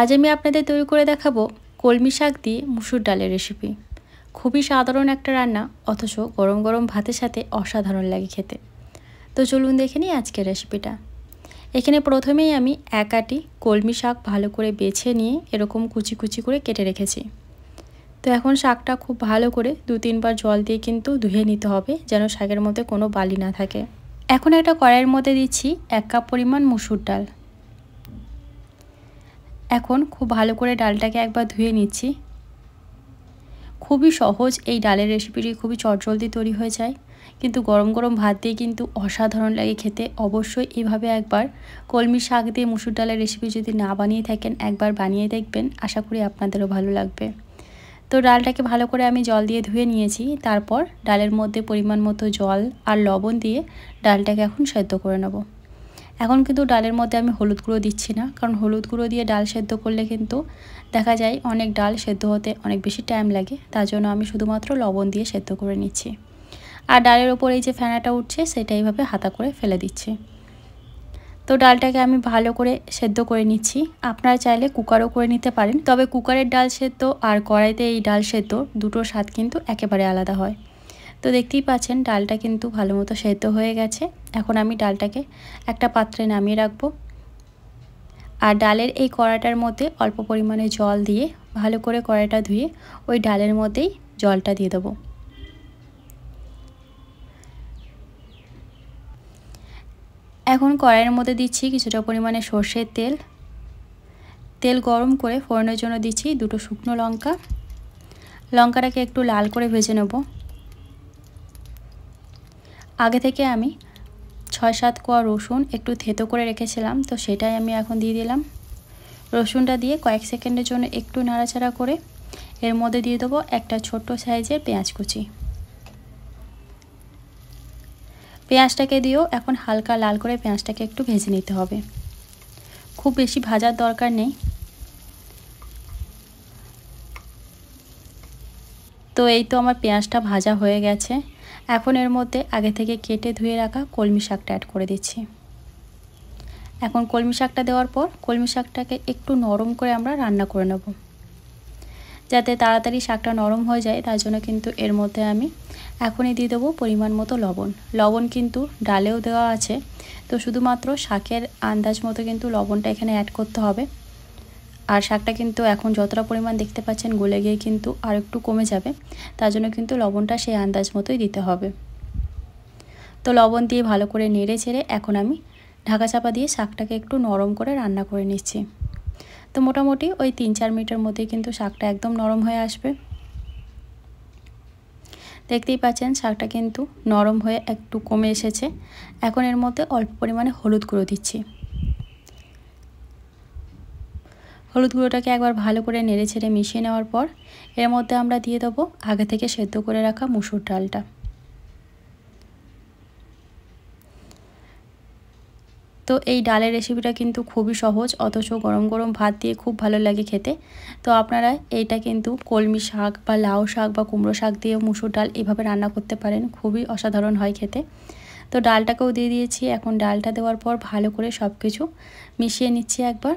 আজ আমি আপনাদের তৈরি করে দেখাবো কলমি শাক দিয়ে মুসুর ডালের রেসিপি। খুবই সাধারণ একটা রান্না, অথচ গরম গরম ভাতের সাথে অসাধারণ লাগে খেতে। তো চলুন দেখে নিই আজকের রেসিপিটা। এখানে প্রথমেই আমি এক আটি কলমি শাক ভালো করে বেছে নিয়ে এরকম কুচি কুচি করে কেটে রেখেছি। তো এখন শাকটা খুব ভালো করে 2-3 বার জল দিয়ে কিন্তু ধুয়ে নিতে হবে, যেন শাকের মধ্যে কোনো বালি না থাকে। এখন একটা কড়াইয়ের মধ্যে দিচ্ছি 1 কাপ পরিমাণ মুসুর ডাল। এখন খুব ভালো করে ডালটাকে একবার ধুয়ে নিচ্ছি। খুবই সহজ এই ডালের রেসিপিটি, খুবই চটজলদি তৈরি হয়ে যায়, কিন্তু গরম গরম ভাত দিয়ে কিন্তু অসাধারণ লাগে খেতে। অবশ্যই এভাবে একবার কলমি শাক দিয়ে মুসুর ডালের রেসিপি যদি না বানিয়ে থাকেন, একবার বানিয়ে দেখবেন, আশা করি আপনাদেরও ভালো লাগবে। তো ডালটাকে ভালো করে আমি জল দিয়ে ধুয়ে নিয়েছি। তারপর ডালের মধ্যে পরিমাণ মতো জল আর লবণ দিয়ে ডালটাকে এখন সেদ্ধ করে নেব। এখন কিন্তু ডালের মধ্যে আমি হলুদ গুঁড়ো দিচ্ছি না, কারণ হলুদ গুঁড়ো দিয়ে ডাল সেদ্ধ করলে কিন্তু দেখা যায় অনেক ডাল সেদ্ধ হতে অনেক বেশি টাইম লাগে। তার জন্য আমি শুধুমাত্র লবণ দিয়ে সেদ্ধ করে নিচ্ছি। আর ডালের ওপর এই যে ফেনাটা উঠছে, সেটা এইভাবে হাতা করে ফেলে দিচ্ছি। তো ডালটাকে আমি ভালো করে সেদ্ধ করে নিচ্ছি। আপনারা চাইলে কুকারও করে নিতে পারেন, তবে কুকারের ডাল সেদ্ধ আর কড়াইতে এই ডাল সেদ্ধ দুটোর স্বাদ কিন্তু একেবারে আলাদা হয়। তো দেখতেই পাচ্ছেন ডালটা কিন্তু ভালো মতো সেদ্ধ হয়ে গেছে। এখন আমি ডালটাকে একটা পাত্রে নামিয়ে রাখবো। আর ডালের এই কড়াইটার মধ্যে অল্প পরিমাণে জল দিয়ে ভালো করে কড়াইটা ধুয়ে ওই ডালের মধ্যেই জলটা দিয়ে দেবো। এখন কড়াইয়ের মধ্যে দিচ্ছি কিছুটা পরিমাণে সর্ষের তেল। তেল গরম করে ফোড়নের জন্য দিচ্ছি 2টো শুকনো লঙ্কা। লঙ্কাটাকে একটু লাল করে ভেজে নেব। আগে থেকে আমি 6-7 কোয়া রসুন একটু থেতো করে রেখেছিলাম, তো সেটাই আমি এখন দিয়ে দিলাম। রসুনটা দিয়ে কয়েক সেকেন্ডের জন্য একটু নাড়াচাড়া করে এর মধ্যে দিয়ে দেবো একটা ছোট্ট সাইজের পেঁয়াজ কুচি। পেঁয়াজটাকে দিয়েও এখন হালকা লাল করে পেঁয়াজটাকে একটু ভেজে নিতে হবে, খুব বেশি ভাজার দরকার নেই। তো এই তো আমার পেঁয়াজটা ভাজা হয়ে গেছে। এখন এর মধ্যে আগে থেকে কেটে ধুয়ে রাখা কলমি শাকটা অ্যাড করে দিচ্ছি। এখন কলমি শাকটা দেওয়ার পর কলমি শাকটাকে একটু নরম করে আমরা রান্না করে নেব, যাতে তাড়াতাড়ি শাকটা নরম হয়ে যায়। তার জন্য কিন্তু এর মধ্যে আমি এখনই দিয়ে দেবো পরিমাণ মতো লবণ। লবণ কিন্তু ডালেও দেওয়া আছে, তো শুধুমাত্র শাকের আন্দাজ মতো কিন্তু লবণটা এখানে অ্যাড করতে হবে। আর শাকটা কিন্তু এখন যতটা পরিমাণ দেখতে পাচ্ছেন গলে গিয়ে কিন্তু আর একটু কমে যাবে, তার জন্য কিন্তু লবণটা সেই আন্দাজ মতোই দিতে হবে। তো লবণ দিয়ে ভালো করে নেড়ে ছেড়ে এখন আমি ঢাকা চাপা দিয়ে শাকটাকে একটু নরম করে রান্না করে নিচ্ছি। তো মোটামুটি ওই 3-4 মিনিটের মধ্যেই কিন্তু শাকটা একদম নরম হয়ে আসবে। দেখতেই পাচ্ছেন শাকটা কিন্তু নরম হয়ে একটু কমে এসেছে। এখন এর মধ্যে অল্প পরিমাণে হলুদ গুঁড়ো দিচ্ছি। হলুদ গুঁড়োটাকে একবার ভালো করে নেড়ে ছেড়ে মিশিয়ে নেওয়ার পর এর মধ্যে আমরা দিয়ে দেবো আগে থেকে সেদ্ধ করে রাখা মুসুর ডালটা। তো এই ডালের রেসিপিটা কিন্তু খুবই সহজ, অথচ গরম গরম ভাত দিয়ে খুব ভালো লাগে খেতে। তো আপনারা এইটা কিন্তু কলমি শাক বা লাউ শাক বা কুমড়ো শাক দিয়ে মুসুর ডাল এভাবে রান্না করতে পারেন, খুবই অসাধারণ হয় খেতে। তো ডালটাকেও দিয়ে দিয়েছি। এখন ডালটা দেওয়ার পর ভালো করে সব কিছু মিশিয়ে নিচ্ছি একবার।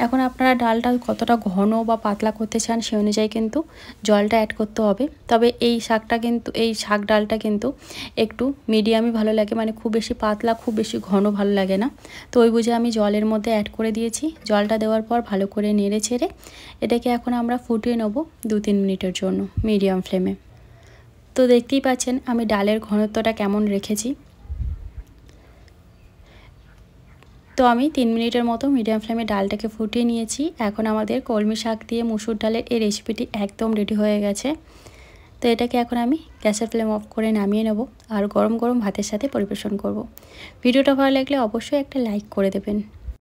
এখন আপনারা ডালটা কতটা ঘন বা পাতলা করতে চান সেই অনুযায়ী কিন্তু জলটা অ্যাড করতে হবে। তবে এই শাকটা কিন্তু এই শাক ডালটা কিন্তু একটু মিডিয়ামই ভালো লাগে, মানে খুব বেশি পাতলা খুব বেশি ঘন ভালো লাগে না। তো ওই বুঝে আমি জলের মধ্যে অ্যাড করে দিয়েছি। জলটা দেওয়ার পর ভালো করে নেড়ে ছেড়ে এটাকে এখন আমরা ফুটিয়ে নেব 2-3 মিনিটের জন্য মিডিয়াম ফ্লেমে। তো দেখতেই পাচ্ছেন আমি ডালের ঘনত্বটা কেমন রেখেছি। তো আমি 3 মিনিটের মতো মিডিয়াম ফ্লেমে ডালটাকে ফুটিয়ে নিয়েছি। এখন আমাদের কলমি শাক দিয়ে মুসুর ডালের এই রেসিপিটি একদম রেডি হয়ে গেছে। তো এটাকে এখন আমি গ্যাসের ফ্লেম অফ করে নামিয়ে নেব আর গরম গরম ভাতের সাথে পরিবেশন করব। ভিডিওটা ভালো লাগলে অবশ্যই একটা লাইক করে দেবেন।